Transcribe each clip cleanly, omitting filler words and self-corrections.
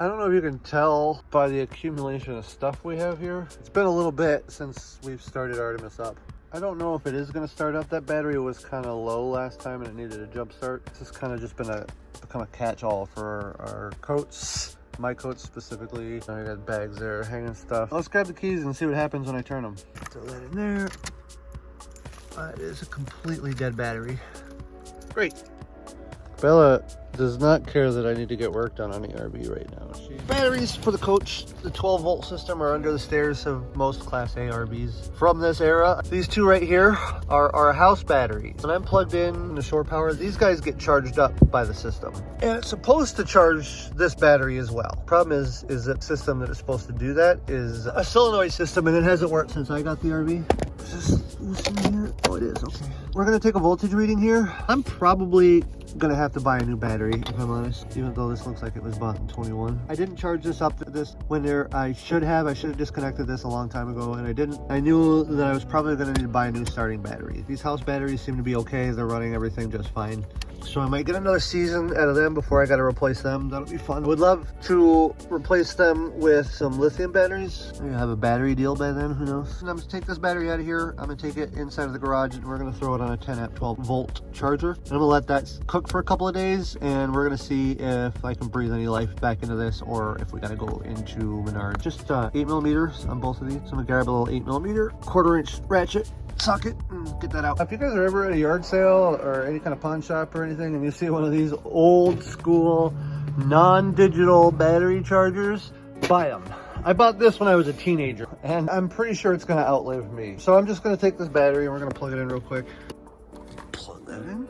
I don't know if you can tell by the accumulation of stuff we have here. It's been a little bit since we've started Artemis up. I don't know if it is going to start up. That battery was kind of low last time and it needed a jump start. This has kind of just become a catch-all for our coats. My coats specifically. I got bags there, hanging stuff. Let's grab the keys and see what happens when I turn them. Throw that in there. It is a completely dead battery. Great. Bella does not care that I need to get work done on the RV right now. Batteries for the coach, the 12-volt system, are under the stairs of most Class A RVs from this era. These two right here are our house batteries. When I'm plugged in the shore power, these guys get charged up by the system. And it's supposed to charge this battery as well. Problem is that system that is supposed to do that is a solenoid system, and it hasn't worked since I got the RV. Is this loose in here? Oh, it is, okay. We're gonna take a voltage reading here. I'm probably gonna have to buy a new battery, if I'm honest, even though this looks like it was bought in 21. I didn't charge this up to this winter. I should have disconnected this a long time ago, and I didn't. I knew that I was probably gonna need to buy a new starting battery. These house batteries seem to be okay. They're running everything just fine. So I might get another season out of them before I gotta replace them. That'll be fun. Would love to replace them with some lithium batteries. Maybe have a battery deal by then, who knows? And I'm gonna take this battery out of here. I'm gonna take it inside of the garage and we're gonna throw it on a 10 amp 12 volt charger. And I'm gonna let that cook for a couple of days and we're gonna see if I can breathe any life back into this or if we gotta go into Menards. Just 8mm on both of these. So I'm gonna grab a little 8mm 1/4 inch ratchet, socket, and get that out. If you guys are ever at a yard sale or any kind of pawn shop or anything and you see one of these old school non-digital battery chargers, buy them. I bought this when I was a teenager and I'm pretty sure it's going to outlive me. So I'm just going to take this battery and we're going to plug it in real quick. Plug that in.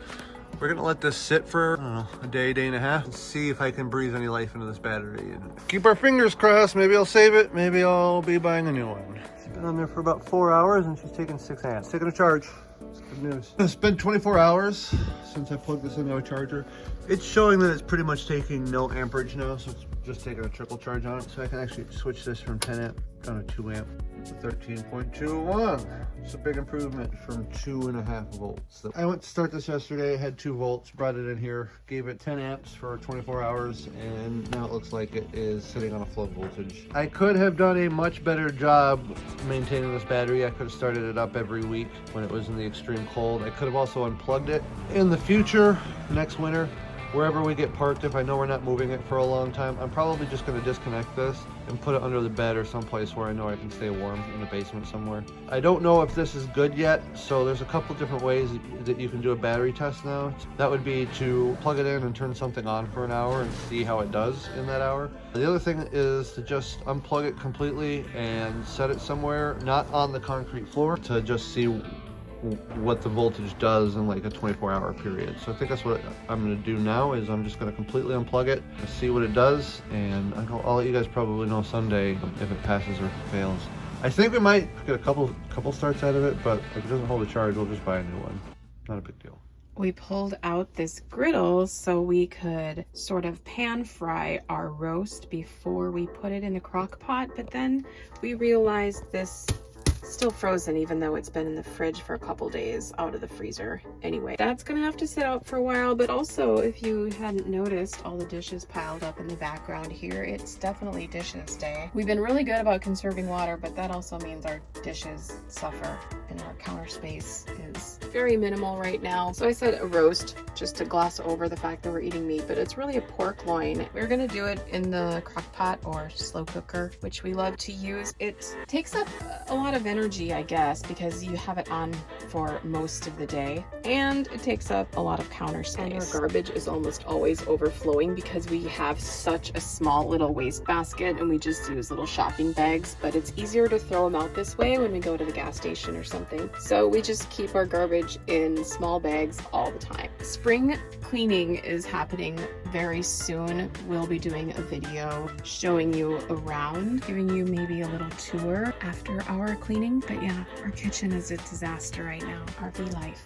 We're going to let this sit for, I don't know, a day and a half and see if I can breathe any life into this battery. And keep our fingers crossed. Maybe I'll save it. Maybe I'll be buying a new one. It's been on there for about 4 hours and she's taking 6 amps. Taking a charge. It's good news. It's been 24 hours since I plugged this into a charger. It's showing that it's pretty much taking no amperage now, so it's just taking a trickle charge on it. So I can actually switch this from 10 amp down to 2 amp to 13.21. It's a big improvement from 2.5 volts. I went to start this yesterday, had 2 volts, brought it in here, gave it 10 amps for 24 hours, and now it looks like it is sitting on a flood voltage. I could have done a much better job maintaining this battery. I could have started it up every week when it was in the extreme cold. I could have also unplugged it. In the future, next winter, wherever we get parked, if I know we're not moving it for a long time, I'm probably just going to disconnect this and put it under the bed or someplace where I know I can stay warm, in the basement somewhere. I don't know if this is good yet, so there's a couple different ways that you can do a battery test now. That would be to plug it in and turn something on for an hour and see how it does in that hour. The other thing is to just unplug it completely and set it somewhere, not on the concrete floor, to just see what the voltage does in like a 24-hour period. So I think that's what I'm going to do now, is I'm just going to completely unplug it, see what it does, and I'll let you guys probably know Sunday if it passes or if it fails. I think we might get a couple starts out of it, but if it doesn't hold a charge, we'll just buy a new one. Not a big deal. We pulled out this griddle so we could sort of pan fry our roast before we put it in the crock pot, but then we realized this still frozen even though it's been in the fridge for a couple days out of the freezer. Anyway, that's gonna have to sit out for a while, but also if you hadn't noticed all the dishes piled up in the background here, it's definitely dishes day. We've been really good about conserving water, but that also means our dishes suffer and our counter space is very minimal right now. So I said a roast just to gloss over the fact that we're eating meat, but it's really a pork loin. We're gonna do it in the crock pot or slow cooker, which we love to use. It takes up a lot of energy, I guess, because you have it on for most of the day, and it takes up a lot of counter space. And our garbage is almost always overflowing because we have such a small little waste basket and we just use little shopping bags, but it's easier to throw them out this way when we go to the gas station or something. So we just keep our garbage in small bags all the time. Spring cleaning is happening very soon. We'll be doing a video showing you around, giving you maybe a little tour after our cleaning. But yeah, our kitchen is a disaster right now. RV life.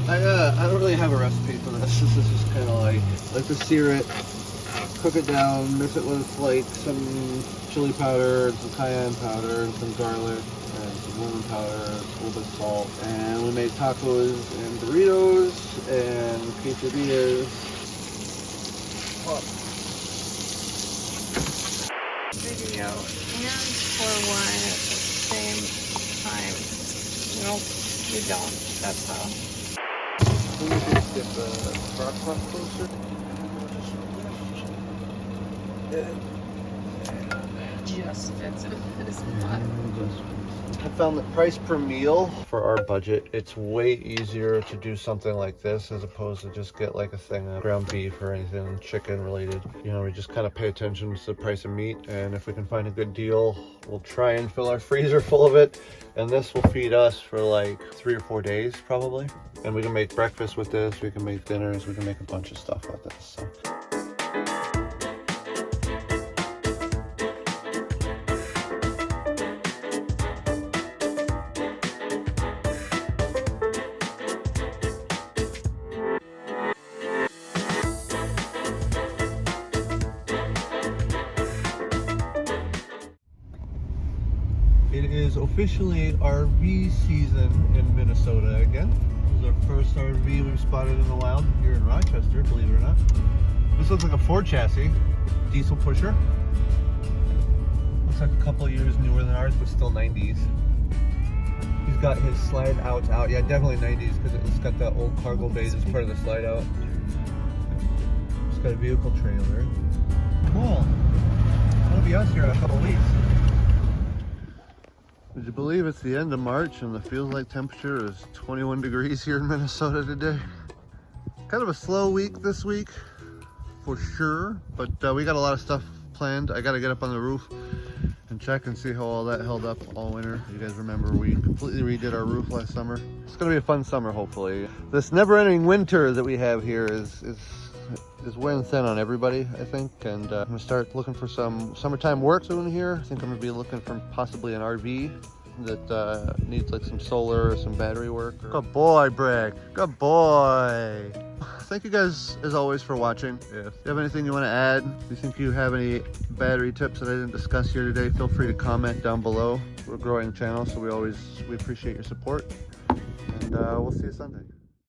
I don't really have a recipe for this. This is just kind of like to sear it, cook it down, mix it with like some chili powder, some cayenne powder, and some garlic, and some lemon powder, a little bit of salt, and we made tacos and burritos and quesadillas. Video and forward at the same time. Nope, you don't. That's how. We need to get the crockpot closer. Just fits in this spot. I found that price per meal for our budget, it's way easier to do something like this as opposed to just get like a thing of ground beef or anything chicken related. You know, we just kind of pay attention to the price of meat, and if we can find a good deal, we'll try and fill our freezer full of it, and this will feed us for like 3 or 4 days probably. And we can make breakfast with this, we can make dinners, we can make a bunch of stuff with this. So. It is officially RV season in Minnesota again. This is our first RV we've spotted in the wild here in Rochester, believe it or not. This looks like a Ford chassis, diesel pusher. Looks like a couple of years newer than ours, but still 90s. He's got his slide out. Yeah, definitely 90s because it's got that old cargo bays as part of the slide out. It's got a vehicle trailer. Cool. It'll be us here in a couple of weeks. Would you believe it's the end of March and the feels like temperature is 21 degrees here in Minnesota today? Kind of a slow week this week, for sure, but we got a lot of stuff planned. I got to get up on the roof and check and see how all that held up all winter. You guys remember we completely redid our roof last summer. It's going to be a fun summer, hopefully. This never-ending winter that we have here is wearing thin on everybody, I think, and I'm gonna start looking for some summertime work soon here. I think I'm gonna be looking for possibly an RV that needs like some solar or some battery work. Good boy, Brick. Good boy. Thank you guys, as always, for watching. If you have anything you want to add, if you think you have any battery tips that I didn't discuss here today, feel free to comment down below. We're a growing channel, so we appreciate your support, and we'll see you Sunday.